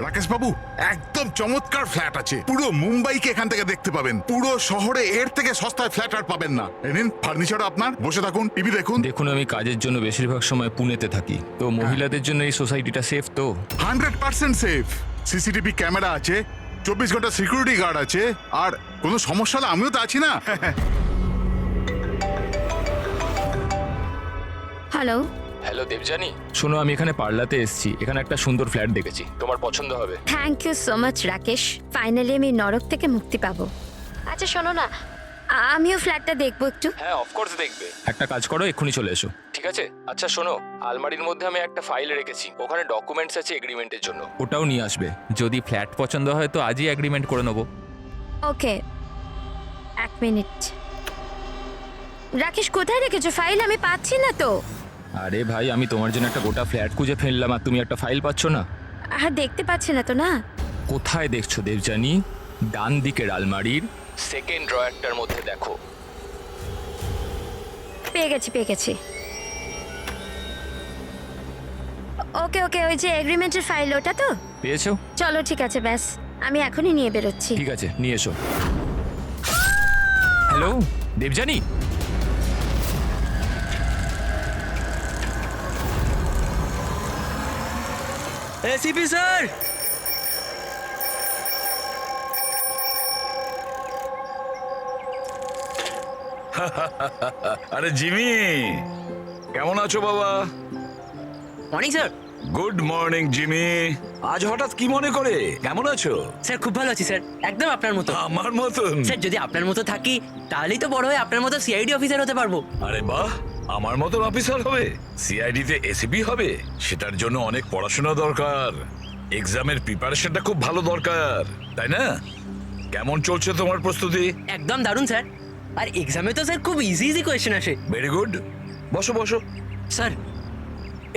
রাকেশ বাবু, একদম চমৎকার ফ্ল্যাট আছে। পুরো মুম্বাইকে এখান থেকে দেখতে পাবেন। পুরো শহরে এর থেকে সস্তায় ফ্ল্যাট আর পাবেন না। নিন ফার্নিচার আপনার, বসে থাকুন, টিভি দেখুন। দেখুন, আমি কাজের জন্য বেশিরভাগ সময় পুনেতে থাকি, তো মহিলাদের জন্য এই সোসাইটিটা সেফ তো? 100% সেফ। সিসিটিভি ক্যামেরা আছে, 24 ঘন্টা সিকিউরিটি গার্ড আছে, আর কোনো সমস্যা হলে আমিও তো আছি না। হ্যালো। হ্যালো দেবজানি, শোনো, আমি এখানে পার্লাতে এসেছি। এখানে একটা সুন্দর ফ্ল্যাট দেখেছি, তোমার পছন্দ হবে। Thank you so much Rakesh, finally আমি নরক থেকে মুক্তি পাবো। আচ্ছা শোনো না, আমিও ফ্ল্যাটটা দেখবো একটু। হ্যাঁ, অফকোর্স দেখবে। একটা কাজ করো, এক্ষুনি চলে এসো, ঠিক আছে? আচ্ছা শোনো, আলমারির মধ্যে আমি একটা ফাইল রেখেছি, ওখানে ডকুমেন্টস আছে এগ্রিমেন্টের জন্য, ওটাও নিয়ে আসবে। যদি ফ্ল্যাট পছন্দ হয় তো আজই এগ্রিমেন্ট করে নেবো। ওকে, এক মিনিট। রাকেশ, কোথায় রেখেছো ফাইল? আমি পাচ্ছি না তো। আরে ভাই, আমি তোমার জন্য একটা গোটা ফ্ল্যাট খুঁজে ফেললাম আর তুমি একটা ফাইল পাচ্ছ না? দেখতে পাচ্ছি না তো। না, কোথায় দেখছো দেবজানি? ডান দিকের আলমারির সেকেন্ড ড্রয়ারটার মধ্যে দেখো। পেয়ে গেছি। ওকে ওকে, ওই যে এগ্রিমেন্টের ফাইল, ওটা তো? পেয়েছো? চলো ঠিক আছে, ব্যাস আমি এখনই নিয়ে বেরোচ্ছি। ঠিক আছে, নিয়ে এসো। হ্যালো দেবজানি। এসিপি স্যার, আরে জিমি, কেমন আছো বাবা? Morning sir. Good morning Jimmy. আজ হঠাৎ কি মনে করে? কেমন আছো? স্যার খুব ভালো আছি স্যার, একদম আপনার মতো। আমার মতন? স্যার যদি আপনার মতো থাকি তাহলেই তো বড় হয়ে আপনার মতো সিআইডি অফিসার হতে পারবো। আরে বাহ, আমার মতন অফিসার হবে? সিআইডি তে এসিপি হবে? সেটার জন্য অনেক পড়াশোনা দরকার, এক্সামের প্রিপারেশনটা খুব ভালো দরকার, তাই না? কেমন চলছে তোমার প্রস্তুতি? একদম দারুণ স্যার। আর এক্সামে তো স্যার খুব ইজি কোয়েশ্চেন আসে। ভেরি গুড, বসো বসো। স্যার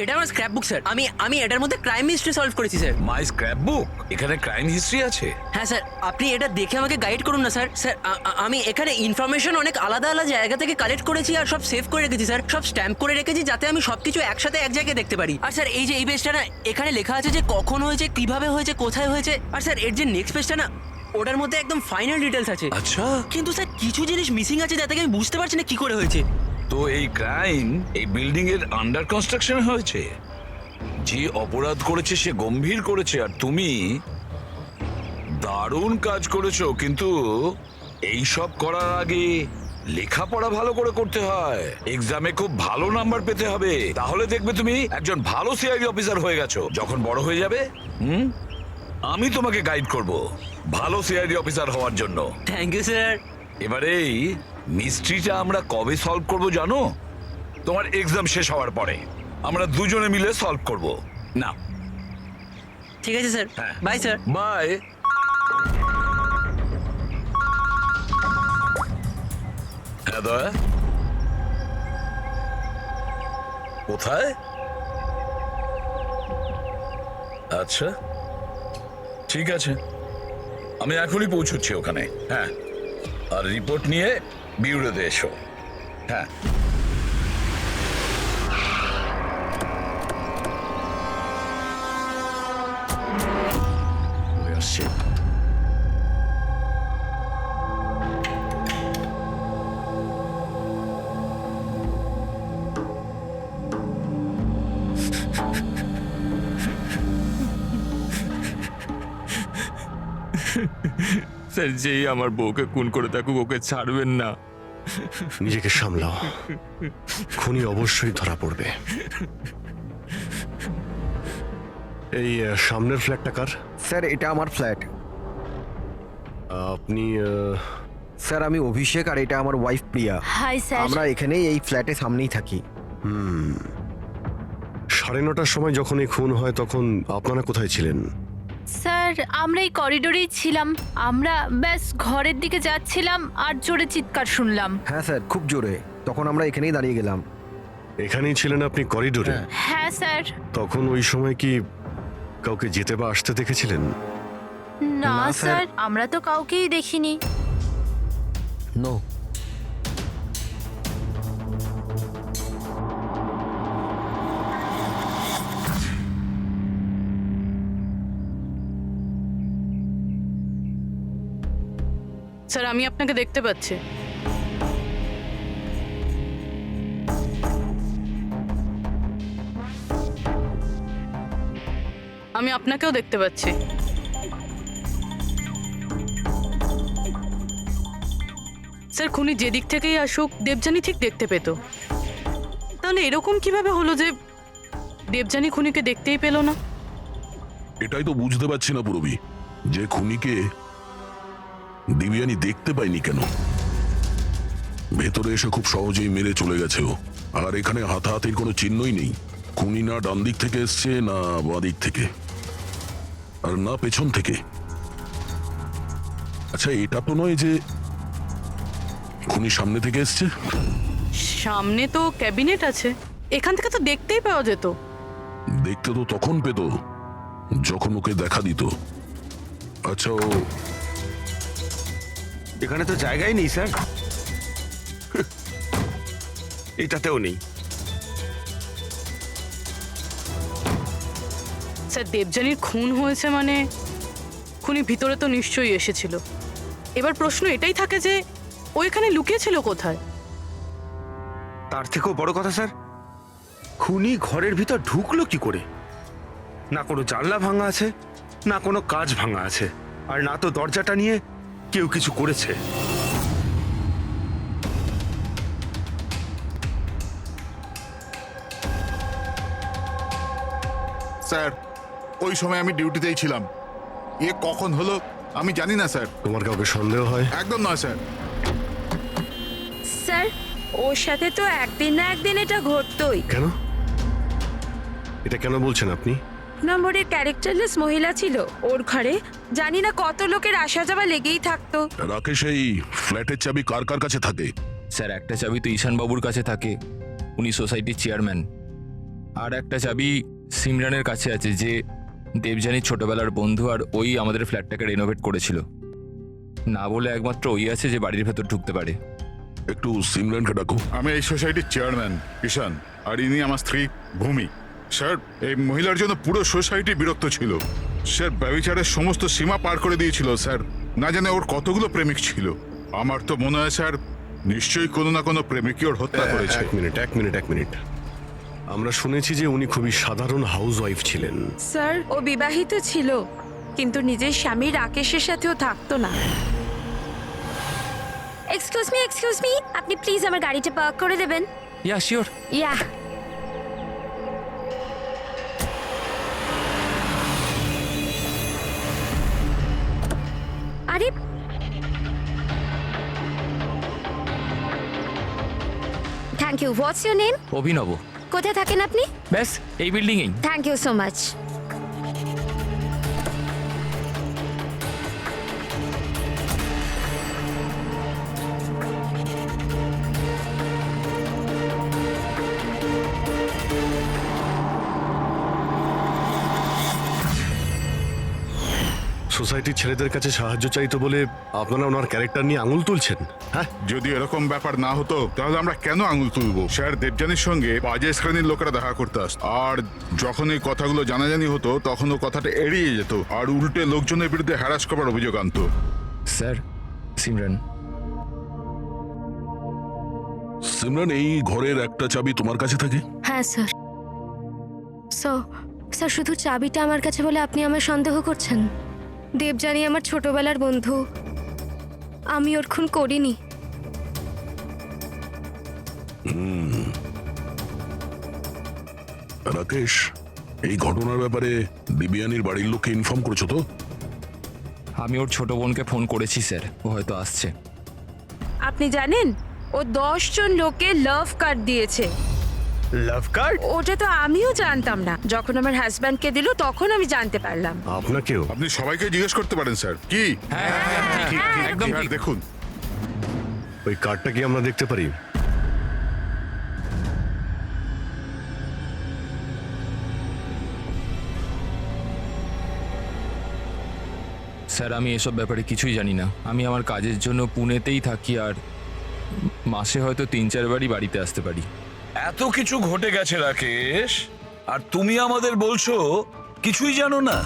এটা আমার স্ক্র্যাপ বুক স্যার, আমি এটার মধ্যে ক্রাইম হিস্ট্রি সলভ করেছি স্যার। মাই স্ক্র্যাপ বুক? এখানে ক্রাইম হিস্ট্রি আছে? হ্যাঁ স্যার, আপনি এটা দেখে আমাকে গাইড করুন না স্যার। স্যার আমি এখানে ইনফরমেশন অনেক আলাদা আলাদা জায়গা থেকে কালেক্ট করেছি আর সব সেভ করে রেখেছি স্যার, সব স্ট্যাম্প করে রেখেছি যাতে আমি সবকিছু একসাথে এক জায়গায় দেখতে পারি। আর স্যার এই যে এই পেজটা না, এখানে লেখা আছে যে কখন হয়েছে, কিভাবে হয়েছে, কোথায় হয়েছে। আর স্যার এর যে নেক্সট পেজটা না, ওটার মধ্যে একদম ফাইনাল ডিটেলস আছে। আচ্ছা, কিন্তু স্যার কিছু জিনিস মিসিং আছে যাতে আমি বুঝতে পারছি না কি করে হয়েছে। তো এই ক্রাইম এই বিল্ডিং এর আন্ডার কনস্ট্রাকশন হয়েছে? যে অপরাধ করেছে সে গম্ভীর করেছে, আর তুমি দারুণ কাজ করেছো। কিন্তু এই সব করার আগে লেখাপড়া ভালো করে করতে হয়, এক্সামে খুব ভালো নাম্বার পেতে হবে, তাহলে দেখবে তুমি একজন ভালো সিআইডি অফিসার হয়ে গেছো। যখন বড় হয়ে যাবে আমি তোমাকে গাইড করব ভালো সিআইডি অফিসার হওয়ার জন্য। Thank you sir. এবারে এই মিস্ট্রিটা আমরা কবে সলভ করব জানো? তোমার এক্সাম শেষ হওয়ার পরে আমরা দুজনে মিলে সলভ করব। না, ঠিক আছে স্যার, হ্যাঁ। Bye sir. বাই। হ্যাঁ দয়া, কোথায়? আচ্ছা ঠিক আছে, আমি এখনই পৌঁছচ্ছি ওখানে। হ্যাঁ, আর রিপোর্ট নিয়ে বিউরোতে এসো। হ্যাঁ। আসছি। স্যার, যেই আমার বউকে খুন করে থাকুক, ওকে ছাড়বেন না। নিজেকে সামলাও, খুনি অবশ্যই ধরা পড়বে। এই সামনের ফ্ল্যাটটা কার? স্যার এটা আমার ফ্ল্যাট। আপনি স্যার আমি অভিষেক, আর এটা আমার ওয়াইফ প্রিয়া। Hi sir. আমরা এখানেই এই ফ্ল্যাটের সামনেই থাকি। 9:30টার সময় যখন এই খুন হয় তখন আপনারা কোথায় ছিলেন? স্যার আমরা এই করিডোরেই ছিলাম, আমরা ব্যাস ঘরের দিকে যাচ্ছিলাম আর জোরে চিৎকার শুনলাম। হ্যাঁ স্যার, খুব জোরে। তখন আমরা এখানেই দাঁড়িয়ে গেলাম। এখানেই ছিলেন আপনি করিডোরে? হ্যাঁ স্যার। তখন ওই সময় কি কাউকে যেতে বা আসতে দেখেছিলেন? না না, স্যার। স্যার, আমরা তো কাউকেই দেখিনি। নো। স্যার আমি আপনাকে দেখতে পাচ্ছি। আমি আপনাকেও দেখতে পাচ্ছি। স্যার খুনি যেদিক থেকেই আসুক দেবযানী ঠিক দেখতে পেত। তাহলে এরকম কিভাবে হলো যে দেবযানী খুনিকে দেখতেই পেল না? এটাই তো বুঝতে পারছি না পুরবি, যে খুনিকে দিব্যানী দেখতে পাইনি কেন। ভেতরে এসে খুব সহজেই মেরে চলে গেছে ও, আর এখানে হাতাহাতির কোনো চিহ্নই নেই। খুনি না ডান দিক থেকে এসছে, না বাঁ দিক থেকে, আর না পেছন থেকে। আচ্ছা, এটা তো নয় যে খুনি সামনে থেকে এসছে? সামনে তো ক্যাবিনেট আছে, এখান থেকে তো দেখতেই পাওয়া যেত। দেখতে তো তখন পেত যখন ওকে দেখা দিত। আচ্ছা, ও এখানে তো জায়গাই নেই স্যার। এটাতেও নেই। স্যার দেবযানীর খুন হয়েছে মানে খুনি ভিতরে তো নিশ্চয়ই এসেছিল। এবার প্রশ্ন এটাই থাকে যে ও এখানে লুকিয়েছিল কোথায়? তার থেকেও বড় কথা স্যার, খুনি ঘরের ভিতর ঢুকলো কি করে? না কোনো জানলা ভাঙা আছে, না কোনো কাচ ভাঙা আছে, আর না তো দরজাটা নিয়ে কেউ কিছু করেছে। স্যার, ওই সময় আমি ডিউটিতেই ছিলাম। কখন হলো আমি জানি না স্যার। তোমার কাউকে সন্দেহ হয়? একদম নয় স্যার। স্যার, ওর সাথে তো একদিন না একদিন এটা ঘটতোই। কেন? এটা কেন বলছেন আপনি? নম্বরের ক্যারেক্টারলেস মহিলা ছিল ওর ঘরে, জানি না কত লোকের আসা যাওয়া লেগেই থাকতো। রাকেশ, এই ফ্ল্যাটের চাবি কার কার কাছে থাকে? স্যার একটা চাবি তো ঈশান বাবুর কাছে থাকে, উনি সোসাইটির চেয়ারম্যান। আর একটা চাবি সিমরানের কাছে আছে, যে দেবযানীর ছোটবেলার বন্ধু, আর ওই আমাদের ফ্ল্যাটটাকে রেনোভেট করেছিল। না বলে একমাত্র ওই আছে যে বাড়ির ভেতর ঢুকতে পারে। একটু সিমরানকে ডাকো। আমি এই সোসাইটির চেয়ারম্যান ঈশান, আর ইনি আমার স্ত্রী ভূমি। স্যার, এই মহিলার জন্য পুরো সোসাইটি বিরক্ত ছিল। স্যার ব্যভিচারের সমস্ত সীমা পার করে দিয়েছিল স্যার। না জানে ওর কতগুলো প্রেমিক ছিল। আমার তো মনে হয় স্যার নিশ্চয়ই কোনো না কোনো প্রেমিকই ওর হত্যা করেছে। এক মিনিট। আমরা শুনেছি যে উনি খুবই সাধারণ হাউস ওয়াইফ ছিলেন। স্যার, ও বিবাহিত ছিল, কিন্তু নিজের স্বামী রাকেশের সাথেও থাকতো না। এক্সকিউজ মি, আপনি প্লিজ আমার গাড়িটা পার্ক করে দেবেন? Yeah sure. ইয়া। আরে thank you. What's your name? Abhinav. কোথায় থাকেন আপনি? ব্যাস এই বিল্ডিংয়েই। Thank you so much. সোসাইটির ছেলেদের কাছে সাহায্য চাইতো বলে আপনারা ওনার ক্যারেক্টার নিয়ে আঙুল তুলছেন? হ্যাঁ, যদি এরকম ব্যাপার না হতো তাহলে আমরা কেন আঙুল তুলবো? স্যার দেবযানীর সঙ্গে বাজে শ্রেণীর লোকেরা দেখা করতে আসতো, আর যখন এই কথাগুলো জানাজানি হতো তখন ও কথাটা এড়িয়ে যেত, আর উল্টে লোকজনের বিরুদ্ধে হ্যারাস করার অভিযোগ আনতো। স্যার সিমরান। সিমরান, এই ঘরের একটা চাবি তোমার কাছে থাকে? হ্যাঁ স্যার। স্যার, শুধু চাবিটা আমার কাছে বলে আপনি আমার সন্দেহ করছেন? দেবযানী আমার ছোটবেলার বন্ধু, আমি ওর খুন করিনি। রাকেশ, এই ঘটনার ব্যাপারে দিব্যানীর বাড়ির লোককে ইনফর্ম করেছো তো? আমি ওর ছোট বোনকে ফোন করেছি স্যার, ও হয়তো আসছে। আপনি জানেন ও 10 জন লোকে লাভ কার্ড দিয়েছে। লাভ কার্ড? ওটা তো আমিও জানতাম না, যখন আমার হাজব্যান্ডকে দিল তখন আমি জানতে পারলাম। আপনাকেও? আপনি সবাইকে জিজ্ঞেস করতে পারেন স্যার। কি? একদম স্যার ঠিক। দেখুন, ওই কার্ডটা কি আমরা দেখতে পারি? স্যার আমি এসব ব্যাপারে কিছুই জানি না। আমি আমার কাজের জন্য পুনেতেই থাকি, আর মাসে হয়তো 3-4 বারই বাড়িতে আসতে পারি। এত কিছু ঘটে গেছে রাকেশ, আর তুমি আমাদের বলছো কিছুই জানো না?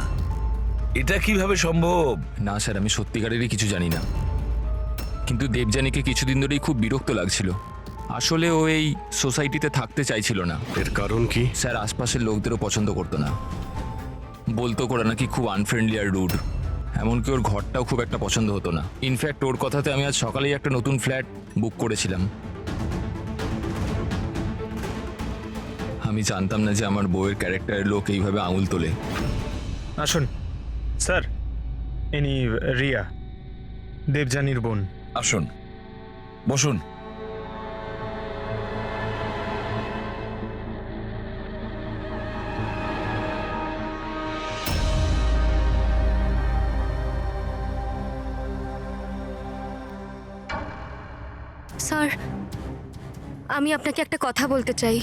এটা কিভাবে সম্ভব? না স্যার, আমি সত্যিকারেরই কিছু জানি না। কিন্তু দেবযানীকে কিছুদিন ধরেই খুব বিরক্ত লাগছিল। আসলে ও এই সোসাইটিতে থাকতে চাইছিল না। এর কারণ কি? স্যার আশপাশের লোকদেরও পছন্দ করতো না, বলতো ওরা নাকি খুব আনফ্রেন্ডলি আর রুড। এমনকি ওর ঘরটাও খুব একটা পছন্দ হতো না। ইনফ্যাক্ট ওর কথাতে আমি আজ সকালেই একটা নতুন ফ্ল্যাট বুক করেছিলাম। আমি জানতাম না যে আমার বউয়ের ক্যারেক্টারের লোক এইভাবে আঙুল তোলে। আসুন স্যার, ইনি রিয়া, দেবযানীর বোন। আসুন, বসুন। স্যার, আমি আপনাকে একটা কথা বলতে চাই।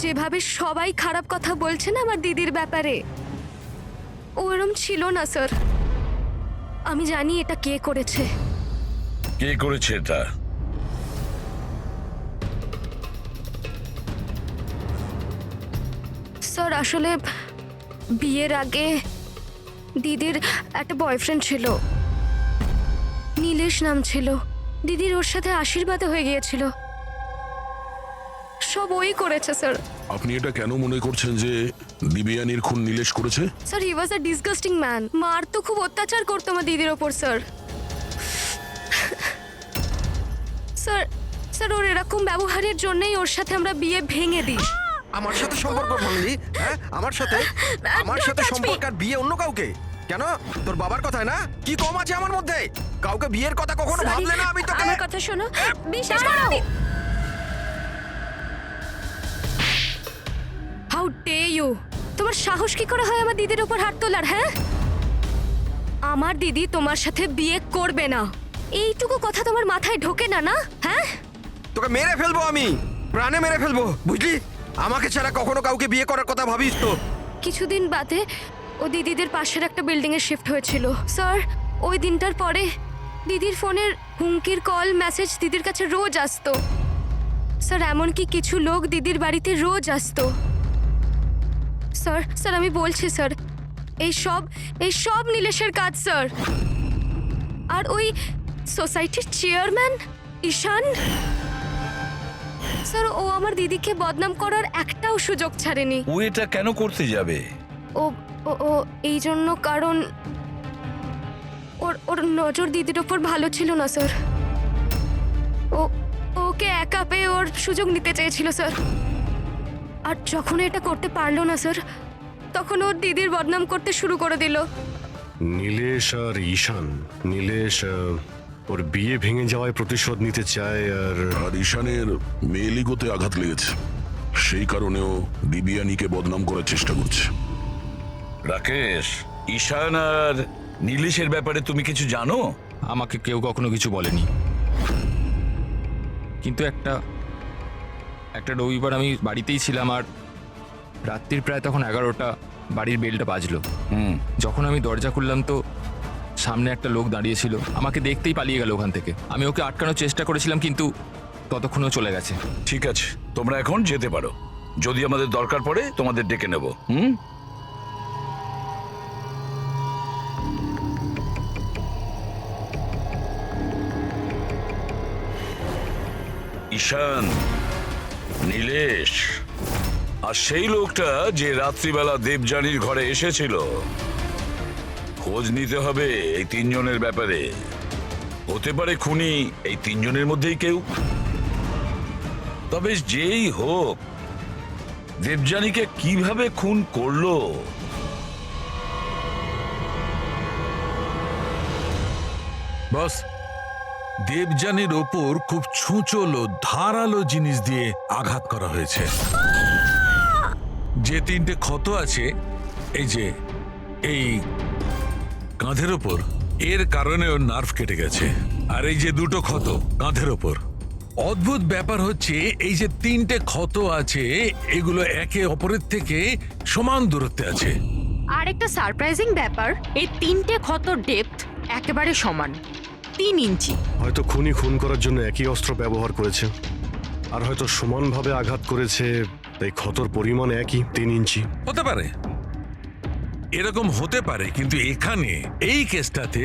যেভাবে সবাই খারাপ কথা বলছে না আমার দিদির ব্যাপারে, ওরম ছিল না স্যার। আমি জানি এটা কে করেছে। কে করেছে এটা? স্যার আসলে বিয়ের আগে দিদির একটা বয়ফ্রেন্ড ছিল, নীলেশ নাম ছিল। দিদির ওর সাথে আশীর্বাদও হয়ে গিয়েছিল। সব ওই করেছে স্যার। আপনি এটা কেন মনে করছেন যে দিব্যানীর খুন নীলেশ করেছে? Sir he was a disgusting man. মার তো খুব অত্যাচার করতো আমার দিদির ওপর স্যার। স্যার স্যার ওর এরকম ব্যবহারের জন্যই ওর সাথে আমরা বিয়ে ভেঙে দিই। আমার সাথে সম্পর্ক ভাঙলি? হ্যাঁ, আমার সাথে সম্পর্ক আর বিয়ে অন্য কাউকে? কেন? তোর বাবার কথায় না? কি কম আছে আমার মধ্যে? কাউকে বিয়ের কথা কখনো ভাবলে না? আমি তো আমার কথা শোনো, বিশ্বাস করো। How dare you! তোমার সাহস কি করে হয় আমার দিদির উপর হাত তোলার? হ্যাঁ, আমার দিদি তোমার সাথে বিয়ে করবে না, এইটুকু কথা তোমার মাথায় ঢোকে না? না হ্যাঁ, তোকে মেরে ফেলবো, আমি প্রাণে মেরে ফেলবো, বুঝলি? আমাকে ছাড়া কখনো কাউকে বিয়ে করার কথা ভাবিস তো? কিছুদিন বাদে ও দিদিদের পাশের একটা বিল্ডিং এ শিফট হয়েছিল স্যার। ওই দিনটার পরে দিদির ফোনের হুমকির কল মেসেজ দিদির কাছে রোজ আসতো স্যার। এমনকি কিছু লোক দিদির বাড়িতে রোজ আসতো স্যার। স্যার আমি বলছি স্যার, এই সব নীলেশের কাজ স্যার। আর ওই সোসাইটির চেয়ারম্যান ঈশান স্যার, ও আমার দিদিকে বদনাম করার একটাও সুযোগ ছাড়েনি। ও এটা কেন করতে যাবে? ও ও এই জন্য, কারণ ওর নজর দিদির ওপর ভালো ছিল না স্যার। ওকে একা পেয়ে ওর সুযোগ নিতে চেয়েছিল স্যার। আর যখন এটা করতে পারলো না স্যার, তখন ওর দিদির বদনাম করতে শুরু করে দিল। নীলেশ আর ঈশান, নীলেশ ওর বিয়ে ভেঙে যাওয়ায় প্রতিশোধ নিতে চায়, আর ঈশানের মেয়েলিগোতে আঘাত লেগেছে, সেই কারণেও দিব্যানীকে বদনাম করার চেষ্টা করছে। রাকেশ, ঈশান আর নীলেশের ব্যাপারে তুমি কিছু জানো? আমাকে কেউ কখনো কিছু বলেনি, কিন্তু একটা রবিবার আমি বাড়িতেই ছিলাম আর রাত্রির প্রায় তখন 11টা, বাড়ির বেলটা বাজলো। যখন আমি দরজা খুললাম তো সামনে একটা লোক দাঁড়িয়ে ছিল, আমাকে দেখতেই পালিয়ে গেল ওখান থেকে। আমি ওকে আটকানোর চেষ্টা করেছিলাম কিন্তু ততক্ষণও চলে গেছে। ঠিক আছে, তোমরা এখন যেতে পারো। যদি আমাদের দরকার পড়ে তোমাদের ডেকে নেব। ঈশান, নীলেশ আর সেই লোকটা যে রাত্রিবেলা দেবযানীর ঘরে এসেছিল, খোঁজ নিতে হবে এই তিনজনের ব্যাপারে। হতে পারে খুনি এই তিনজনের মধ্যেই কেউ। তবে যেই হোক, দেবযানীকে কিভাবে খুন করলো বস, দেবযানীর ওপর খুব ছুঁচলো ধারালো জিনিস দিয়ে আঘাত করা হয়েছে। যে 3টে ক্ষত আছে, এই কাঁধের ওপর, এর কারণে ওর নার্ভ কেটে গেছে। আর এই যে 2টো ক্ষত কাঁধের ওপর, অদ্ভুত ব্যাপার হচ্ছে এই যে 3টে ক্ষত আছে, এগুলো একে অপরের থেকে সমান দূরত্বে আছে। আর একটা সারপ্রাইজিং ব্যাপার, এই 3টে ক্ষতর ডেপথ একেবারে সমান, 3 ইঞ্চি। হয়তো খুনি খুন করার জন্য একই অস্ত্র ব্যবহার করেছে, আর হয়তো সমানভাবে আঘাত করেছে, তাই ক্ষতর পরিমাণ একই, 3 ইঞ্চি হতে পারে। এরকম হতে পারে, কিন্তু এখানে এই কেসটাতে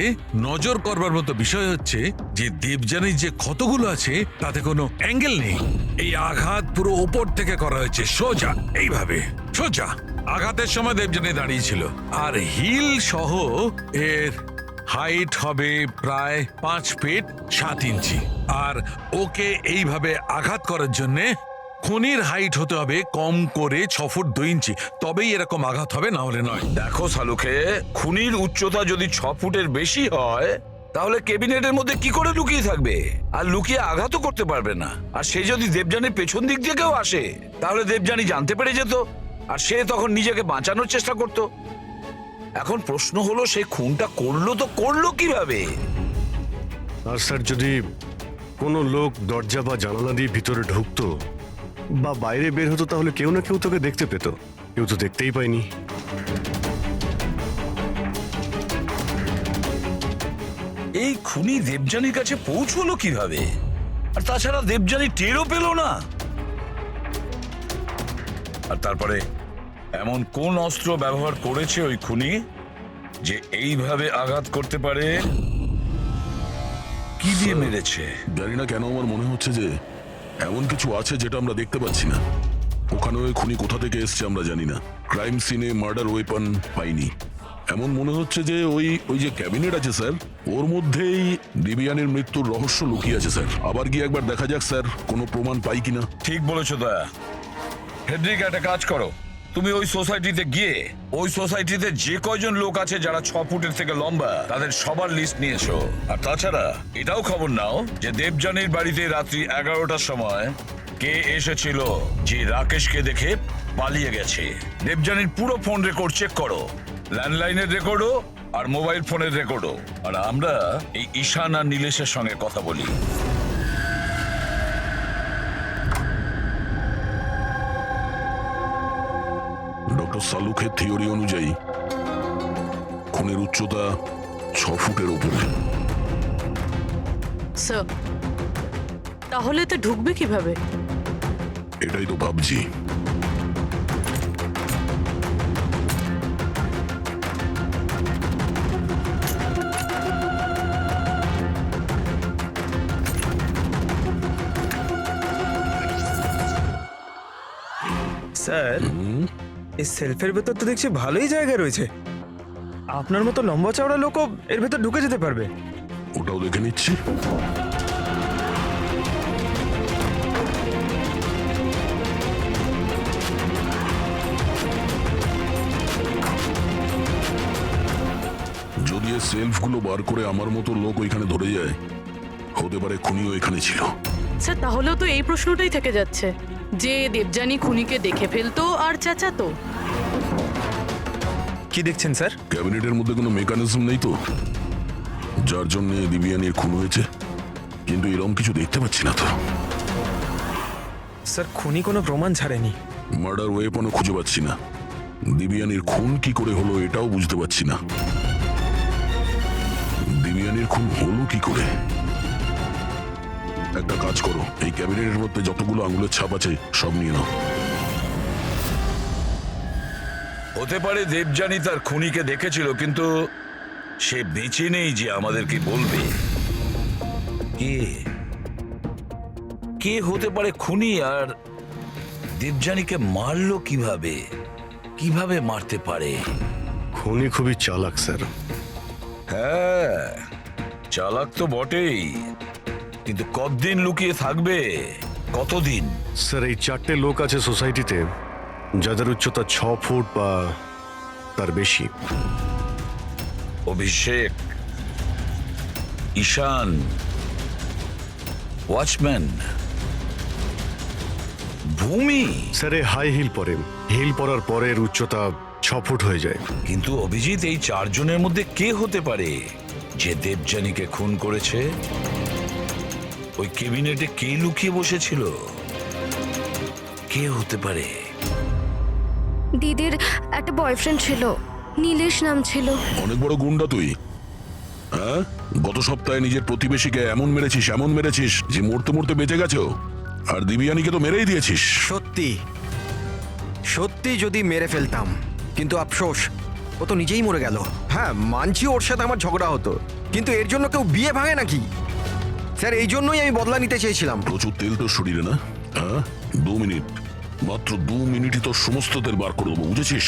নজর করবার মতো বিষয় হচ্ছে যে দেবযানীর যে ক্ষতগুলো আছে তাতে কোনো অ্যাঙ্গেল নেই। এই আঘাত পুরো ওপর থেকে করা হয়েছে, সোজা এইভাবে সোজা। আঘাতের সময় দেবযানী দাঁড়িয়েছিল, আর হিল সহ এর হাইট হবে প্রায় 5 ফিট 7 ইঞ্চি। আর ওকে এইভাবে আঘাত করার জন্যে খুনির হাইট হতে হবে কম করে 6 ফুট 2 ইঞ্চি, তবেই এরকম আঘাত হবে, না হলে নয়। দেখো সালুকে, খুনির উচ্চতা যদি 6 ফুটের বেশি হয় তাহলে ক্যাবিনেটের মধ্যে কি করে লুকিয়ে থাকবে, আর লুকিয়ে আঘাতও করতে পারবে না। আর সে যদি দেবযানীর পেছন দিক দিয়ে কেউ আসে তাহলে দেবযানী জানতে পেরে যেত, আর সে তখন নিজেকে বাঁচানোর চেষ্টা করত। এখন প্রশ্ন হলো, সে খুনটা করলো তো করলো কিভাবে? আর স্যার, যদি কোনো লোক দরজা বা জানালা দিয়ে ভিতরে ঢুকতো বা বাইরে বের হতো তাহলে কেউ না কেউ তোকে দেখতে পেত। কেউ তো দেখতেই পায়নি। এই খুনি দেবযানীর কাছে পৌঁছলো কিভাবে? আর তাছাড়া দেবযানী টেরও পেল না। আর তারপরে এমন কোন অস্ত্র ব্যবহার করেছে ওই খুনি যে এইভাবে আঘাত করতে পারে? কি দিয়ে মেরেছে? জানি না কেন আমার মনে হচ্ছে যে এমন কিছু আছে যেটা আমরা দেখতে পাচ্ছি না। ওখানে ওই খুনি কোথা থেকে এসছে আমরা জানি না। ক্রাইম সিনে মার্ডার ওয়েপন পাইনি। এমন মনে হচ্ছে যে ওই যে ক্যাবিনেট আছে স্যার, ওর মধ্যেই দিবিয়ানের মৃত্যুর রহস্য লুকিয়ে আছে স্যার। আবার গিয়ে একবার দেখা যাক স্যার কোনো প্রমাণ পাই কিনা। ঠিক বলেছো দয়া। হেডরিক, একটা কাজ করো, তুমি ওই সোসাইটিতে গিয়ে ওই সোসাইটিতে যে কয়জন লোক আছে যারা 6 ফুটের থেকে লম্বা তাদের সবার লিস্ট নিয়েছো। আর তাছাড়া এটাও খবর নাও যে দেবযানীর বাড়িতে রাত্রি 11টার সময় কে এসেছিল যে রাকেশকে দেখে পালিয়ে গেছে। দেবযানীর পুরো ফোন রেকর্ড চেক করো, ল্যান্ডলাইনের রেকর্ডও আর মোবাইল ফোনের রেকর্ডও। আর আমরা এই ঈশান আর নীলেশের সঙ্গে কথা বলি। ডক্টর সালুখের থিওরি অনুযায়ী খুনের উচ্চতা 6 ফুটের উপরে। স্যার, তাহলে তো ঢুকবে কিভাবে? এটাই তো ভাবছি। স্যার, এই সেলফের ভেতর তো দেখছি ভালোই জায়গা রয়েছে। আপনার মতো লম্বা চওড়া লোকও এর ভেতর ঢুকে যেতে পারবে। ওটাও দেখে নিচ্ছি। যদি এই সেলফগুলো বার করে আমার মতো লোক ওইখানে ধরে যায়, হতে পারে খুনিও এখানে ছিল। স্যার, তাহলেও তো এই প্রশ্নটাই থেকে যাচ্ছে যে দেবযানী খুনিকে দেখে ফেলতো আর চেঁচাতো। কি দেখছেন স্যার? ক্যাবিনেটের মধ্যে কোনো মেকানিজম নেই তো, যার জন্য দিবিয়ানির খুন হয়েছে, কিন্তু এরকম কিছু দেখতে পাচ্ছি না তো। স্যার, খুনি কোনো প্রমাণ ছাড়েনি। মার্ডার ওয়েপনও খুঁজে পাচ্ছি না। দিবিয়ানির খুন কি করে হলো এটাও বুঝতে পারছি না। দিবিয়ানির খুন হলো কি করে? একটা কাজ করো, এই ক্যাবিনেটের মধ্যে যতগুলো আঙুলের ছাপ আছে সব নিয়ে নাও। হতে পারে দেবযানী তার খুনিকে দেখেছিল, কিন্তু সে বেঁচে নেই যে আমাদেরকে বলবে। কে কে হতে পারে খুনি, আর দেবযানীকে মারলো কিভাবে? কিভাবে মারতে পারে? খুনি খুবই চালাক স্যার। হ্যাঁ, চালাক তো বটেই, কিন্তু কতদিন লুকিয়ে থাকবে? কতদিন? স্যার, এই 4টে লোক আছে সোসাইটিতে যাদের উচ্চতা 6 ফুট বা তার বেশি। অভিষেক, ঈশান, ওয়াচম্যান, ভূমি। স্যার, এ হাই হিল পরে, হিল পরার পরের উচ্চতা 6 ফুট হয়ে যায়। কিন্তু অভিজিৎ, এই 4 জনের মধ্যে কে হতে পারে যে দেবযানীকে খুন করেছে? ওই ক্যাবিনেটে কে লুকিয়ে বসেছিল? কে হতে পারে? দিদির একটা বয়ফ্রেন্ড ছিল, নীলেশ নাম ছিল। অনেক বড় গুন্ডা তুই, হ্যাঁ? গত সপ্তাহে নিজের প্রতিবেশীকে এমন মেরেছিস যে মরতে মরতে বেঁচে গেছো, আর দিবিয়ানিকে তো মেরেই দিয়েছিস। সত্যি সত্যি যদি মেরে ফেলতাম, কিন্তু আফসোস ও তো নিজেই মরে গেল। হ্যাঁ মানছি ওর সাথে আমার ঝগড়া হতো, কিন্তু এর জন্য কেউ বিয়ে ভাঙে নাকি? স্যার এই জন্যই আমি বদলা নিতে চেয়েছিলাম। প্রচুর তেল তোর শরীরে না? হ্যাঁ, 2 মিনিট, মাত্র 2 মিনিটই তোর সমস্ত তেল বার করে দেবো, বুঝেছিস?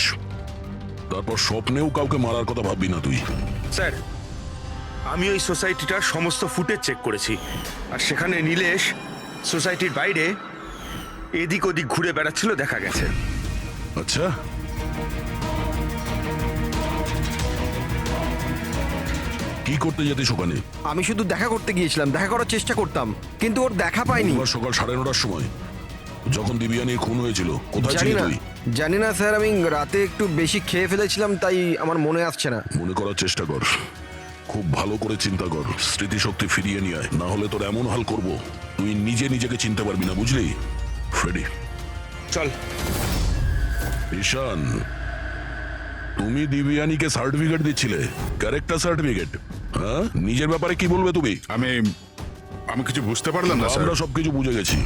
তারপর স্বপ্নেও কাউকে মারার কথা ভাববি না তুই। স্যার আমি ওই সোসাইটিটার সমস্ত ফুটেজ চেক করেছি, আর সেখানে নীলেশ সোসাইটির বাইরে এদিক ওদিক ঘুরে বেড়াচ্ছিল দেখা গেছে। আচ্ছা, কি করতে যেতিস ওখানে? আমি শুধু দেখা করতে গিয়েছিলাম, দেখা করার চেষ্টা করতাম, কিন্তু ওর দেখা পাইনি। বুধবার সকাল 9:30টার সময় যখন দিবিয়ানির খুন হয়েছিল, কোথায় জানি ছিলি না, তুই? জানি না স্যার, আমি রাতে একটু বেশি খেয়ে ফেলেছিলাম, তাই আমার মনে আসছে না। মনে করার চেষ্টা কর, খুব ভালো করে চিন্তা কর, স্মৃতিশক্তি ফিরিয়ে নিয়ে আয়, না হলে তোর এমন হাল করব তুই নিজেকে চিনতে পারবি না, বুঝলি? ফ্রেডি চল। ঈশান, তুমি দিবিয়ানিকে সার্টিফিকেট দিচ্ছিলে, ক্যারেক্টার সার্টিফিকেট, হ্যাঁ? নিজের ব্যাপারে কি বলবে তুমি? আমি কিছু বুঝতে পারলাম না স্যার। আমরা সবকিছু বুঝে গেছি।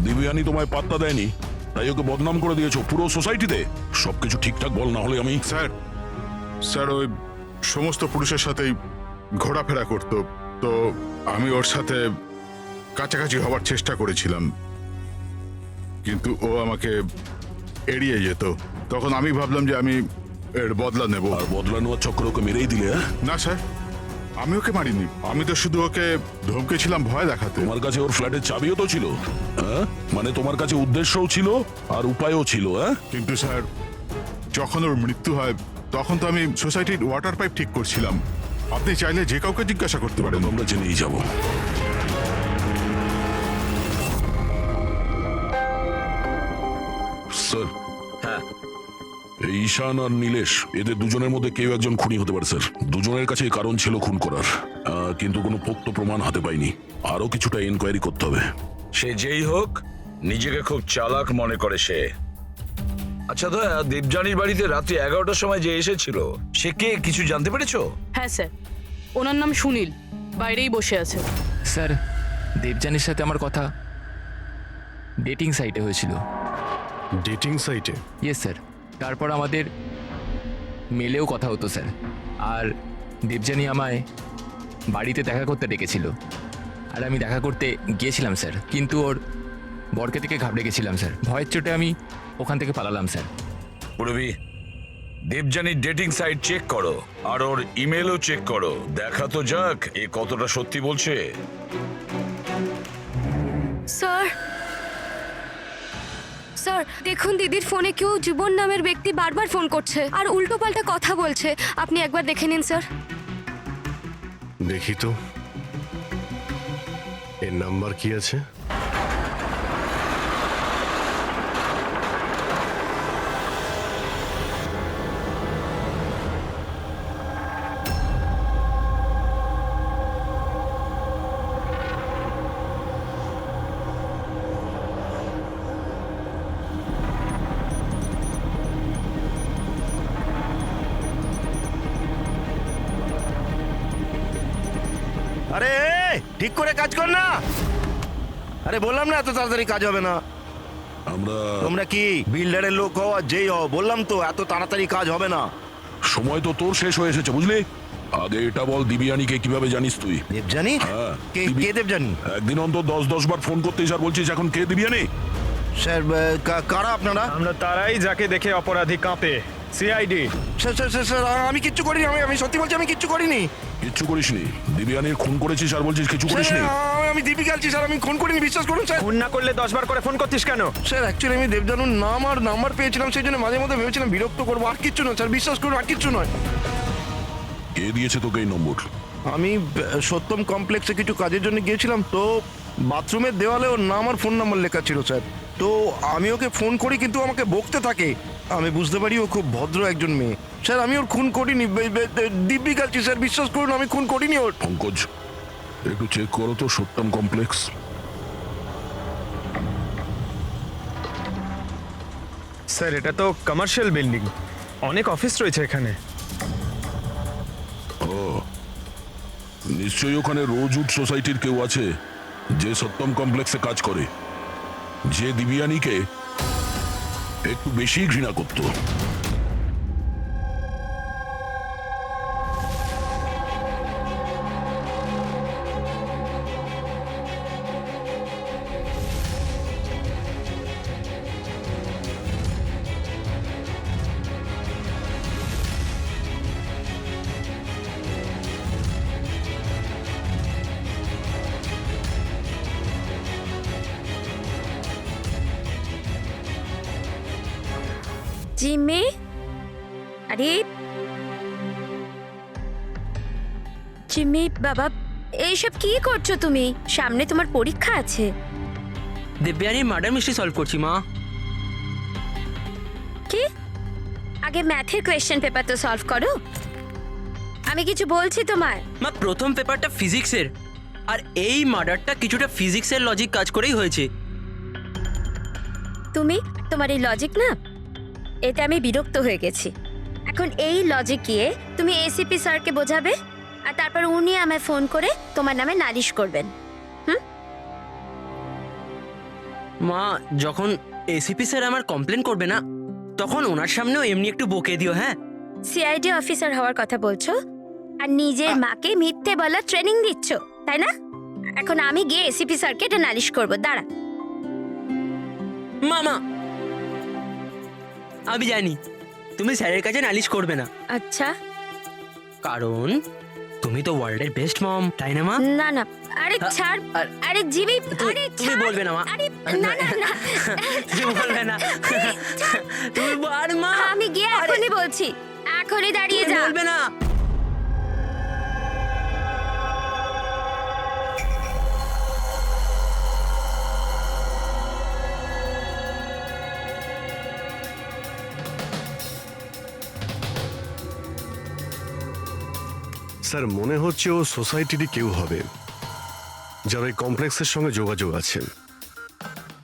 দিবিয়ানি তোমায় পাত্তা দেয়নি, তাই ওকে বদনাম করে দিয়েছো পুরো সোসাইটিতে। সবকিছু ঠিকঠাক বল, না হলে আমি... স্যার ওই সমস্ত পুরুষের সাথেই ঘোরাফেরা করতো, তো আমি ওর সাথে কাছাকাছি হওয়ার চেষ্টা করেছিলাম, কিন্তু ও আমাকে এড়িয়ে যেত। তখন আমি ভাবলাম যে আমি এর বদলা নেব। আর বদলা নেওয়ার চক্র ওকে মেরেই দিলে? হ্যাঁ না স্যার, আমি ওকে মারিনি, আমি তো শুধু ওকে ধমকেছিলাম ভয় দেখাতে। তোমার কাছে ওর ফ্ল্যাটের চাবিও তো ছিল, হ্যাঁ? মানে তোমার কাছে উদ্দেশ্যও ছিল আর উপায়ও ছিল, হ্যাঁ? কিন্তু স্যার যখন ওর মৃত্যু হয় তখন তো আমি সোসাইটির ওয়াটার পাইপ ঠিক করছিলাম। আপনি চাইলে যে কাউকে জিজ্ঞাসা করতে পারেন। আমরা জেনেই যাব। স্যার, হ্যাঁ, এই ঈশান আর নীলেশ, এদের দুজনের মধ্যে কেউ একজন খুনি হতে পারে স্যার। দুজনের কাছে কারণ ছিল খুন করার, কিন্তু কোনো পোক্ত প্রমাণ হাতে পাইনি। আরো কিছুটা এনকোয়ারি করতে হবে। সে যেই হোক নিজেকে খুব চালাক মনে করে সে। আচ্ছা দয়া, দেবযানীর বাড়িতে রাত্রি 11টার সময় যে এসেছিল সে কে, কিছু জানতে পেরেছো? হ্যাঁ স্যার, ওনার নাম সুনীল, বাইরেই বসে আছে। স্যার, দেবযানীর সাথে আমার কথা ডেটিং সাইটে হয়েছিল। ডেটিং সাইটে? Yes sir. তারপর আমাদের মেলেও কথা হতো স্যার, আর দেবযানী আমায় বাড়িতে দেখা করতে ডেকেছিল, আর আমি দেখা করতে গিয়েছিলাম স্যার, কিন্তু ওর বরকে থেকে ঘাবড়ে গেছিলাম স্যার। ভয়ের চোটে আমি ওখান থেকে পালালাম স্যার। পুরবি, দেবযানীর ডেটিং সাইট চেক করো, আর ওর ইমেলও চেক করো, দেখা তো যাক এ কতটা সত্যি বলছে। স্যার, স্যার দেখুন, দিদির ফোনে কেউ জীবন নামের ব্যক্তি বারবার ফোন করছে আর উল্টোপাল্টা কথা বলছে। আপনি একবার দেখে নিন স্যার। দেখি তো এর নাম্বার কি আছে। আরে ঠিক করে কাজ কর না। আরে বললাম না এত তাড়াতাড়ি কাজ হবে না। তোমরা কি বিল্ডারের লোক হও আর যেই হও, বললাম তো এত তাড়াতাড়ি কাজ হবে না। সময় তো তোর শেষ হয়ে এসেছে, বুঝলি? আগে এটা বল, দিবিয়ানিকে কিভাবে জানিস তুই? দেবযানী? হ্যাঁ, কে দেবযানী? একদিন অন্তত 10 বার ফোন করতেই আর বলছিস এখন কে দিবিয়ানি? স্যার কারা আপনারা? আমরা তারাই যাকে দেখে অপরাধী কাঁপে, সিআইডি। স্যার আমি কিচ্ছু করিনি, আমি সত্যি বলছি আমি কিচ্ছু করিনি। কিচ্ছু করিসনি? দিবিয়ানির খুন করেছিস আর বলছিস কিছু করিসনি? আমি দীপিকা আলছি স্যার, আমি খুন করিনি, বিশ্বাস করুন স্যার। খুন না করলে 10 বার করে ফোন করতিস কেন? স্যার অ্যাকচুয়ালি আমি দেবজানুর নাম আর নাম্বার পেয়েছিলাম, সেই জন্য মাঝে মধ্যে ভেবেছিলাম বিরক্ত করবো, আর কিচ্ছু নয় স্যার, বিশ্বাস করুন আর কিচ্ছু নয়। কে দিয়েছে তোকে এই নম্বর? আমি সত্যম কমপ্লেক্সে কিছু কাজের জন্য গিয়েছিলাম, তো বাথরুমের দেওয়ালে ওর নাম আর ফোন নাম্বার লেখা ছিল স্যার। তো আমি ওকে ফোন করি, কিন্তু আমাকে বকতে থাকে। আমি বুঝতে পারি ও খুব ভদ্র একজন মেয়ে। স্যার আমি ওর খুন করিনি, দিব্যি কালছি স্যার, বিশ্বাস করুন আমি খুন করিনি ওর। পঙ্কজ, একটু চেক করো তো সত্যম কমপ্লেক্স। স্যার এটা তো কমার্শিয়াল বিল্ডিং, অনেক অফিস রয়েছে এখানে। ও, নিশ্চয়ই ওখানে রোজউড সোসাইটির কেউ আছে যে সত্যম কমপ্লেক্সে কাজ করে, যে দিবিয়ানিকে একটু বেশি ঘৃণা করত। জিমি, আরে জিমি বাবা, এইসব কি করছো তুমি? সামনে তোমার পরীক্ষা আছে। দেবযানীর মার্ডার মিস্ট্রি সলভ করছি মা। কি? আগে ম্যাথের কোয়েশ্চেন পেপার তো সলভ করো। আমি কিছু বলছি তোমার। মা, প্রথম পেপারটা ফিজিক্সের, আর এই মার্ডারটা কিছুটা ফিজিক্সের লজিক কাজ করেই হয়েছে। তোমার এই লজিক না, এতে আমি বিরক্ত হয়ে গেছি। এখন এই লজিক গিয়ে তুমি এসিপি স্যারকে বোঝাবে, আর তারপর উনি আমায় ফোন করে তোমার নামে নালিশ করবেন। মা, যখন এসিপি স্যার আমার কমপ্লেন করবে না, তখন ওনার সামনেও এমনি একটু বকে দিও। হ্যাঁ, সিআইডি অফিসার হওয়ার কথা বলছো আর নিজের মাকে মিথ্যে বলার ট্রেনিং দিচ্ছ, তাই না? এখন আমি গিয়ে এসিপি স্যারকে এটা নালিশ করবো, দাঁড়া। মামা, আমি জানি তুমি স্যারের কাছে নালিশ করবে না, আচ্ছা, কারণ তুমি তো ওয়ার্ল্ডের বেস্ট মম, তাই না মা? না না, আরে ছাড়, আরে জিমি, আরে তুমি ছাড়। বলবে না মা? আরে না না না, তুমি বলবে না? তুমি আর মা, আমি গিয়ে এখনই বলছি, এখনই দাঁড়িয়ে তুমি যা। বলবে না? স্যার, মনে হচ্ছে ও সোসাইটিরই কেউ হবে, যারা এই কমপ্লেক্সের সঙ্গে যোগাযোগ আছে।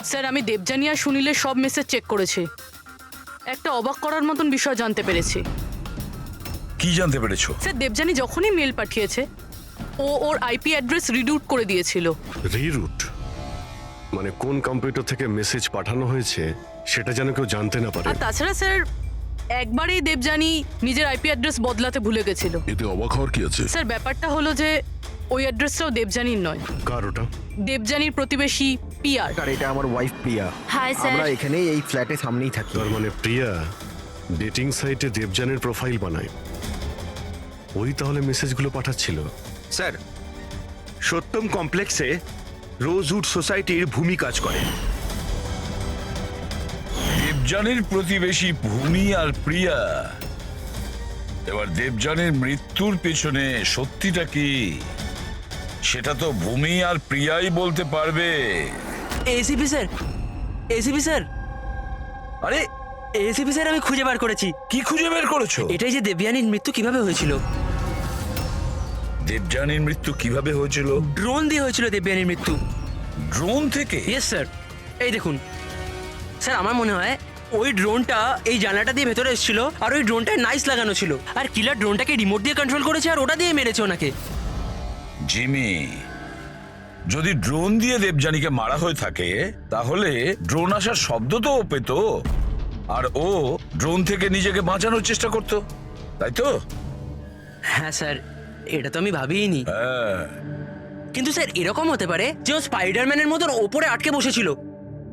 স্যার, আমি দেবযানী আর সুনীলের সব মেসেজ চেক করেছি। একটা অবাক করার মতন বিষয় জানতে পেরেছি। কি জানতে পেরেছো? স্যার, দেবযানী যখনই মেল পাঠিয়েছে, ও ওর আইপি অ্যাড্রেস রিডিউট করে দিয়েছিল। রিরুট মানে কোন কম্পিউটার থেকে মেসেজ পাঠানো হয়েছে সেটা যেন কেউ জানতে না পারে। আর তাছাড়া স্যার, একবারেই দেবযানী নিজের আইপি অ্যাড্রেস বদলাতে ভুলে গেছিল। এতে অবাক হওয়ার কি আছে? স্যার, ব্যাপারটা হলো যে ওই অ্যাড্রেসটাও দেবযানীর নয়, কার ওটা? দেবযানীর প্রতিবেশী পিয়ার। আর এটা আমার ওয়াইফ প্রিয়া। Hi sir. আমরা এখানেই এই ফ্ল্যাটের সামনেই থাকি। তার মানে প্রিয়া ডেটিং সাইটে দেবযানের প্রোফাইল বানায়, ওই তাহলে মেসেজগুলো পাঠাচ্ছিল। স্যার, সত্যম কমপ্লেক্সে রোজউড সোসাইটির ভূমি কাজ করে। দেবযানীর প্রতিবেশী ভূমি আর প্রিয়া। এবার দেবযানীর মৃত্যুর পেছনে সত্যিটা কি, সেটা তো ভূমি আর প্রিয়াই বলতে পারবে। এসিপি স্যার, এসিপি স্যার, আরে এসিপি স্যার, আমি খুঁজে বার করেছি। কি খুঁজে বের করেছো? এটাই যে দেবযানীর মৃত্যু কিভাবে হয়েছিল। দেবযানীর মৃত্যু কিভাবে হয়েছিল? ড্রোন দিয়ে হয়েছিল দেবযানীর মৃত্যু। ড্রোন থেকে? ইয়েস স্যার, এই দেখুন স্যার, আমার মনে হয় ওই ড্রোনটা এই জানলাটা দিয়ে ভেতরে এসেছিল, আর ওই ড্রোনটায় নাইস লাগানো ছিল, আর কিলার ড্রোনটাকে রিমোট দিয়ে কন্ট্রোল করেছে, আর ওটা দিয়ে মেরেছে ওনাকে। জিমি, যদি ড্রোন দিয়ে দেবযানীকে মারা হয়ে থাকে, তাহলে ড্রোন আসার শব্দ তো ও পেত, আর ও ড্রোন থেকে নিজেকে বাঁচানোর চেষ্টা করত, তাই তো? হ্যাঁ স্যার, এটা তো আমি ভাবিনি। হ্যাঁ, কিন্তু স্যার, এরকম হতে পারে যে ও স্পাইডারম্যানের মতন ওপরে আটকে বসেছিল,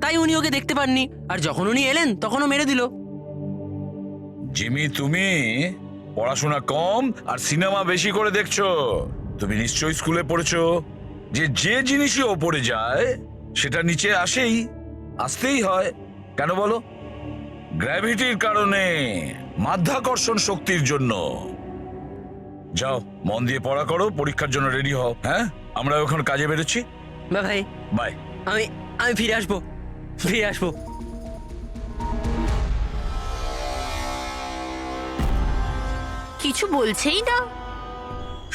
তাই উনি ওকে দেখতে পাননি, আর যখন উনি এলেন তখন ও মেরে দিল। জিমি, তুমি পড়াশোনা কম আর সিনেমা বেশি করে দেখছো। তুমি নিশ্চয়ই স্কুলে পড়েছো যে যে জিনিসই ওপরে যায় সেটা নিচে আসতেই হয়। কেন বলো? গ্র্যাভিটির কারণে, মাধ্যাকর্ষণ শক্তির জন্য। যাও, মন দিয়ে পড়া করো, পরীক্ষার জন্য রেডি হও। হ্যাঁ, আমরা এখন কাজে বেরোচ্ছি। বা ভাই, বাই। আমি ফিরে আসবো, ফিরে আসবো। কিছু বলছেই না।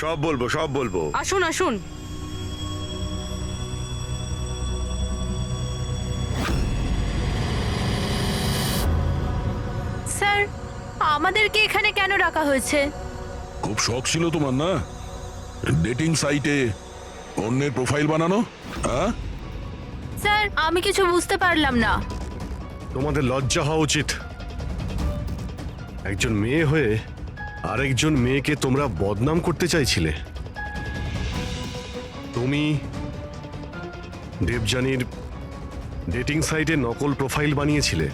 সব বলবো, সব বলবো। আসুন আসুন। স্যার, আমাদেরকে এখানে কেন রাখা হয়েছে? খুব শখ ছিল তোমার না, ডেটিং সাইটে অন্যের প্রোফাইল বানানো? হ্যাঁ স্যার, আমি কিছু বুঝতে পারলাম না। তোমাদের লজ্জা হওয়া উচিত। একজন মেয়ে হয়ে আরেকজন মেয়েকে তোমরা বদনাম করতে চাইছিলে। তুমি দেবযানীর ডেটিং সাইটে নকল প্রোফাইল বানিয়েছিলে,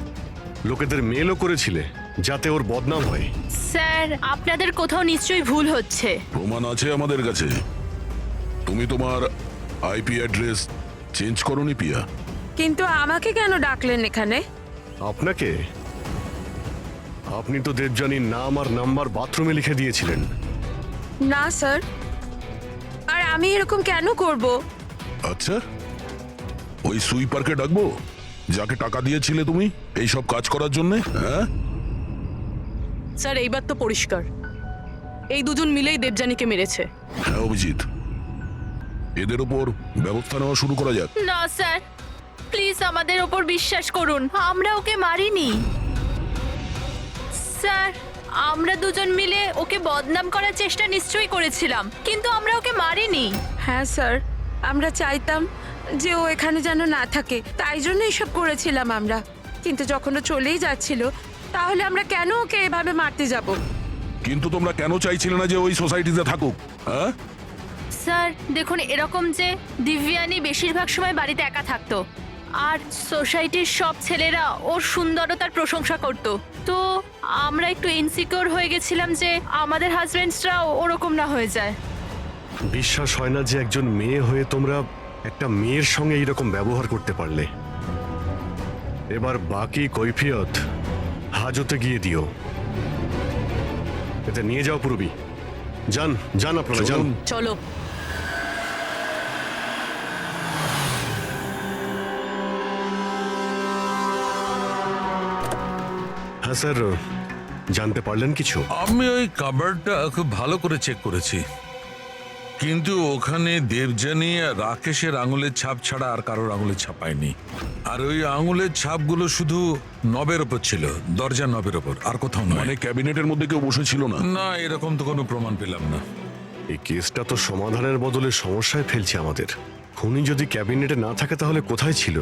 লোকেদের মেলও করেছিলে যাতে ওর বদনাম হয়। স্যার, আপনাদের কোথাও নিশ্চয়ই ভুল হচ্ছে। প্রমাণ আছে আমাদের কাছে। তুমি তোমার আইপি অ্যাড্রেস চেঞ্জ করোনি পিয়া। কিন্তু আমাকে কেন ডাকলেন এখানে? আপনাকে আপনি তো দেবযানীর নাম আর নাম্বার বাথরুমে লিখে দিয়েছিলেন। না স্যার, আর আমি এরকম কেন করব? আচ্ছা, ওই সুইপারকে ডাকবো যাকে টাকা দিয়েছিলে তুমি এই সব কাজ করার জন্য? হ্যাঁ, স্যার এইবার তো পরিষ্কার এই দুজন মিলেই দেবযানীকে মেরেছে। হ্যাঁ অভিজিৎ, এদের ওপর ব্যবস্থা নেওয়া শুরু করা যাক। না স্যার, প্লিজ আমাদের ওপর বিশ্বাস করুন, আমরা ওকে মারিনি। স্যার, আমরা দুজন মিলে ওকে বদনাম করার চেষ্টা নিশ্চয়ই করেছিলাম, কিন্তু আমরা ওকে মারিনি। হ্যাঁ স্যার, আমরা চাইতাম যে ও এখানে যেন না থাকে, তাই জন্য এসব করেছিলাম আমরা। কিন্তু যখন ও চলেই যাচ্ছিল, তাহলে আমরা কেন ওকে এভাবে মারতে যাব? কিন্তু তোমরা কেন চাইছিলে না যে ওই সোসাইটিতে থাকুক? হ্যাঁ, স্যার দেখুন, এরকম যে দিব্যানী বেশিরভাগ সময় বাড়িতে একা থাকতো, আর সোসাইটির সব ছেলেরা ওর সুন্দরতার প্রশংসা করত, তো আমরা একটু ইনসিকিউর হয়ে গেছিলাম যে আমাদের হাজবেন্ডসরাও ওরকম না হয়ে যায়। বিশ্বাস হয় না যে একজন মেয়ে হয়ে তোমরা একটা মেয়ের সঙ্গে এইরকম ব্যবহার করতে পারলে। এবার বাকি কৈফিয়ত হাজতে গিয়ে দিও। এতে নিয়ে যাও পুরবি। যান যান, আপনারা যান। চলো। হ্যাঁ স্যার, জানতে পারলেন কিছু? আমি ওই কাবার্ডটা খুব ভালো করে চেক করেছি, কিন্তু ওখানে দেবযানী আর রাকেশের আঙুলের ছাপ ছাড়া আর কারোর আঙুলের ছাপ পাইনি। আর ওই আঙুলের ছাপগুলো শুধু নবের ওপর ছিল, দরজা নবের ওপর, আর কোথাও নয়। মানে ক্যাবিনেটের মধ্যে কেউ বসেছিল না? না, এরকম তো কোনো প্রমাণ পেলাম না। এই কেসটা তো সমাধানের বদলে সমস্যায় ফেলছে আমাদের। খুনি যদি ক্যাবিনেটে না থাকে তাহলে কোথায় ছিল?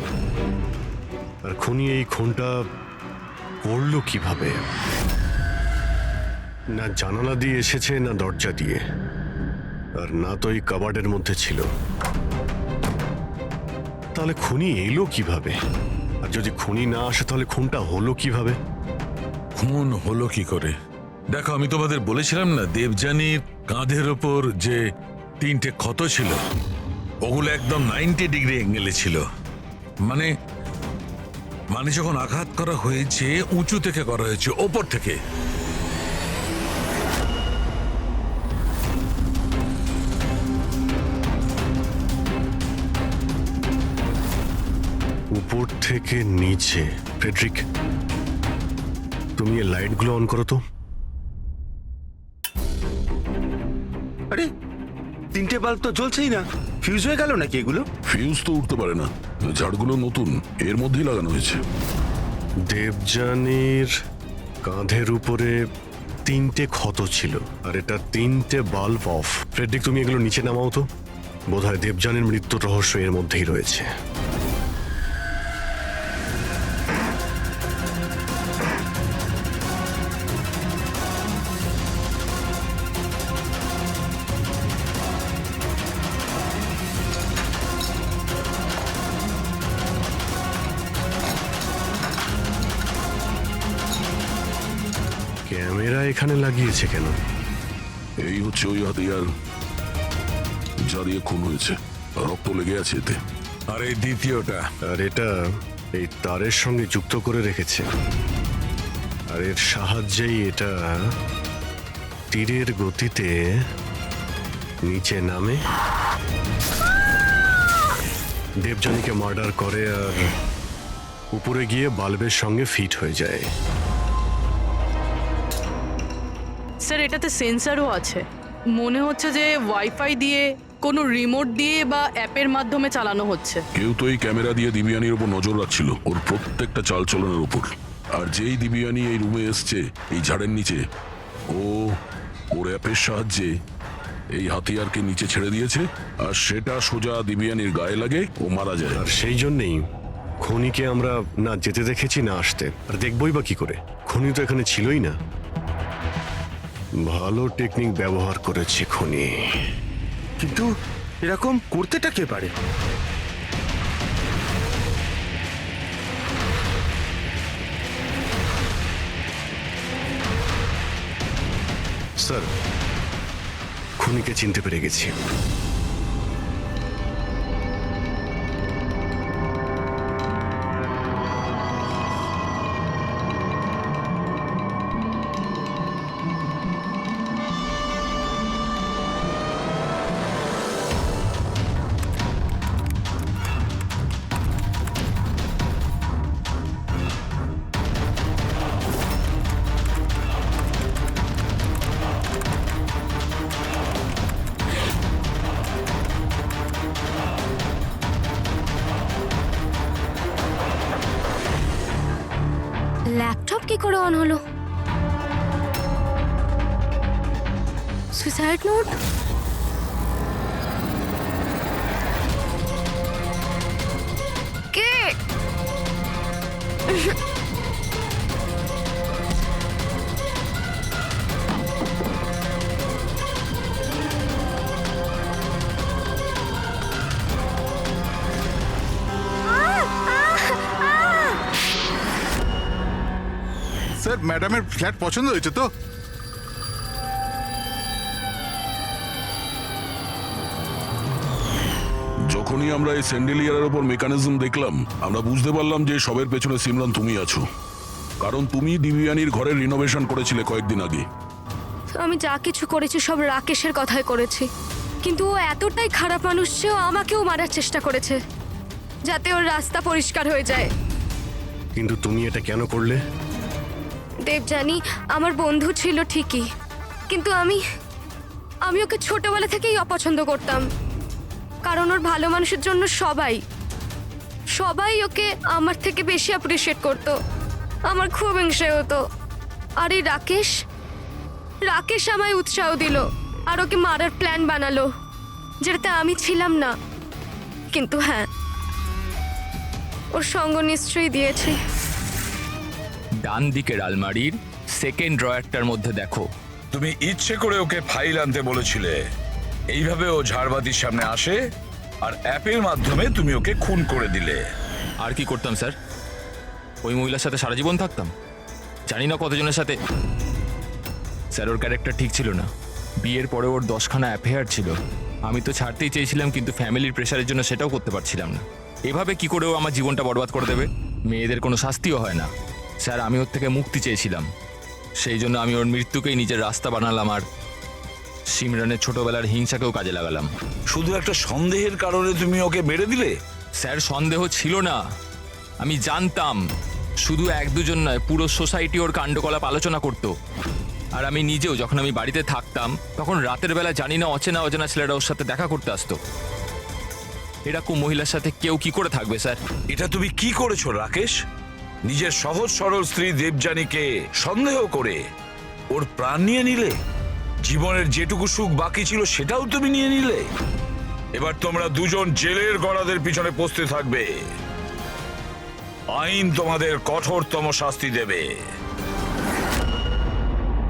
আর খুনি এই খুনটা করলো কিভাবে? না জানালা দিয়ে এসেছে, না দরজা দিয়ে, আর না তো এই কাবার্ডের মধ্যে ছিল। তাহলে খুনি এলো কিভাবে? আর যদি খুনি না আসে তাহলে খুনটা হলো কিভাবে? খুন হলো কি করে? দেখো, আমি তোমাদের বলেছিলাম না দেবযানীর কাঁধের ওপর যে 3টে ক্ষত ছিল, ওগুলো একদম 90 ডিগ্রি অ্যাঙ্গেলে ছিল। মানে মানে যখন আঘাত করা হয়েছে উঁচু থেকে করা হয়েছে, ওপর থেকে। উপর থেকে নিচে। ফ্রেডরিক, তুমি এই লাইটগুলো অন করো তো। আরে 3টে বাল্ব তো জ্বলছেই না, ফিউজ হয়ে গেল নাকি এগুলো? ফিউজ তো উঠতে পারে না, ঝাড়গুলো নতুন, এর মধ্যেই লাগানো হয়েছে। দেবযানীর কাঁধের উপরে 3টে ক্ষত ছিল, আর এটা 3টে বাল্ব অফ। ফ্রেডরিক, তুমি এগুলো নিচে নামাও তো। বোধহয় দেবযানীর মৃত্যুর রহস্য এর মধ্যেই রয়েছে। ক্যামেরা এখানে লাগিয়েছে কেন? এই হচ্ছে ওই হাতিয়ার যা দিয়ে খুন হয়েছে, রক্ত লেগে আছে এতে। আর এই দ্বিতীয়টা, আর এটা এই তারের সঙ্গে যুক্ত করে রেখেছে, আর এর সাহায্যেই এটা তীরের গতিতে নিচে নামে, দেবযানীকে মার্ডার করে, আর উপরে গিয়ে বাল্বের সঙ্গে ফিট হয়ে যায়। স্যার এটাতে সেন্সারও আছে, মনে হচ্ছে যে ওয়াইফাই দিয়ে, কোনো রিমোট দিয়ে বা অ্যাপের মাধ্যমে চালানো হচ্ছে। কেউ তো এই ক্যামেরা দিয়ে দিবিয়ানির উপর নজর রাখছিল, ওর প্রত্যেকটা চালচলনের উপর। আর যেই দিবিয়ানি এই রুমে এসছে এই ঝাড়ের নিচে, ওর অ্যাপের সাহায্যে এই হাতিয়ারকে নিচে ছেড়ে দিয়েছে, আর সেটা সোজা দিবিয়ানির গায়ে লাগে, ও মারা যায়। আর সেই জন্যেই খুনিকে আমরা না যেতে দেখেছি না আসতে, আর দেখবই বা কি করে? খুনি তো এখানে ছিলই না। ভালো টেকনিক ব্যবহার করেছে খুনি। কিন্তু এরকম করতেটা কে পারে? স্যার, খুনিকে চিনতে পেরে গেছি। করে অন হলো? Suicide note? কে? স্যার ম্যাডামের ফ্ল্যাট পছন্দ হয়েছে তো? যখনই আমরা এই স্যান্ডেলিয়ারের ওপর মেকানিজম দেখলাম, আমরা বুঝতে পারলাম যে সবের পেছনে সিমরান তুমি আছো। কারণ তুমি দিব্যানীর ঘরের রিনোভেশন করেছিলে কয়েকদিন আগে। আমি যা কিছু করেছি সব রাকেশের কথাই করেছি, কিন্তু ও এতটাই খারাপ মানুষ যে ও আমাকেও মারার চেষ্টা করেছে, যাতে ওর রাস্তা পরিষ্কার হয়ে যায়। কিন্তু তুমি এটা কেন করলে? দেবযানী আমার বন্ধু ছিল ঠিকই, কিন্তু আমি ওকে ছোটবেলা থেকেই অপছন্দ করতাম। কারণ ওর ভালো মানুষের জন্য সবাই ওকে আমার থেকে বেশি অ্যাপ্রিসিয়েট করতো। আমার খুব হিংসে হতো। আর এই রাকেশ আমায় উৎসাহ দিল আর ওকে মারার প্ল্যান বানালো, যেটাতে আমি ছিলাম না। কিন্তু হ্যাঁ, ওর সঙ্গ নিশ্চয়ই দিয়েছে। ডান দিকের আলমারির সেকেন্ড ড্রয়ারটার মধ্যে দেখো। তুমি ইচ্ছে করে ওকে ফাইল আনতে বলেছিলে, এইভাবে ও ঝাড়বাতির সামনে আসে আর অ্যাপের মাধ্যমে তুমি ওকে খুন করে দিলে। আর কি করতাম স্যার? ওই মহিলার সাথে সারা জীবন থাকতাম? জানি না কতজনের সাথে। স্যার ওর ক্যারেক্টার ঠিক ছিল না। বিয়ের পরে ওর 10খানা অ্যাফেয়ার ছিল। আমি তো ছাড়তেই চেয়েছিলাম, কিন্তু ফ্যামিলির প্রেশারের জন্য সেটাও করতে পারছিলাম না। এভাবে কি করে ও আমার জীবনটা বরবাদ করে দেবে? মেয়েদের কোনো শাস্তিও হয় না। স্যার আমি ওর থেকে মুক্তি চেয়েছিলাম, সেই জন্য আমি ওর মৃত্যুকেই নিজের রাস্তা বানালাম আর সিমরানের ছোটবেলার হিংসাকেও কাজে লাগালাম। শুধু একটা সন্দেহের কারণে তুমি ওকে মেরে দিলে? স্যার সন্দেহ ছিল না, আমি জানতাম। শুধু 1-2 নয়, পুরো সোসাইটি ওর কাণ্ডকলাপ আলোচনা করতো। আর আমি নিজেও যখন আমি বাড়িতে থাকতাম, তখন রাতের বেলা জানি না অচেনা ছেলেরা ওর সাথে দেখা করতে আসতো। এরকম মহিলার সাথে কেউ কি করে থাকবে স্যার? এটা তুমি কি করেছো রাকেশ? নিজের সহজ সরল স্ত্রী দেবযানীকে সন্দেহ করে ওর প্রাণ নিয়ে নিলে। জীবনের যেটুকু সুখ বাকি ছিল সেটাও তুমি নিয়ে নিলে। এবার তোমরা দুজন জেলের গড়াদের পিছনে পৌঁছতে থাকবে। আইন তোমাদের কঠোরতম শাস্তি দেবে।